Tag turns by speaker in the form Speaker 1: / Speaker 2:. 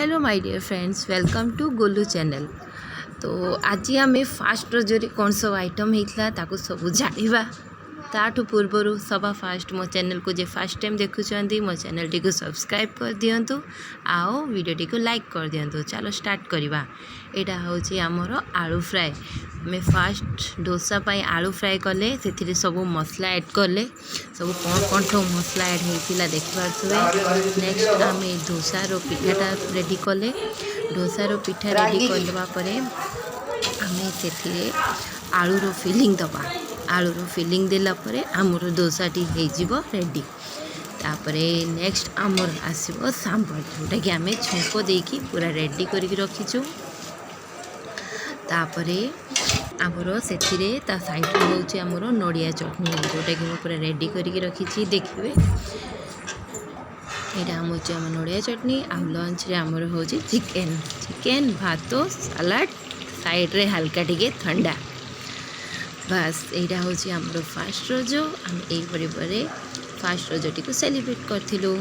Speaker 1: Hello my dear friends, welcome to Golu channel. तो आज आम फास्ट रजरे कौन सब आइटम होता ताकू सब जाना ताठू पूर्वर सभा फास्ट मो चैनल को जे फास्ट टाइम देखुं मो चैनल टी सब्सक्राइब कर दिंतु आओ वीडियो टी लाइक कर दिंतु। चलो स्टार्ट करवा। यहाँ हूँ आमर आलू फ्राए। आम फास्ट डोसा आलू फ्राए कले से सब मसला ऐड कले सब कौन कौन ठो मसला ऐड होता देखिए। नेक्स्ट आम डोसार पिठाटा रेडी कले। डोसार पिठा रेडी करने आम से आलूर फिलिंग दबा। आलूर फिलिंग देला परे आमर डोसाटी हो रेडी। तापरे नेक्स्ट आमर आसो सांबर जोटा कि आम छुंक देकी पूरा रेडी करके रखीचु। तापरे आमर से साइड हूँ आमर नड़िया चटनी जोटा कि पूरा रेडी करके रखी देखिए। यहाँ आम हूँ आम नड़िया चटनी आ लंच रे आमर हूँ चिकेन चिकेन भात सालाड साइड रे हल्का टिके ठंडा। बस यहाँ हूँ आमर फास्ट रज। आम यही फास्ट रज टी सेलिब्रेट करूँ।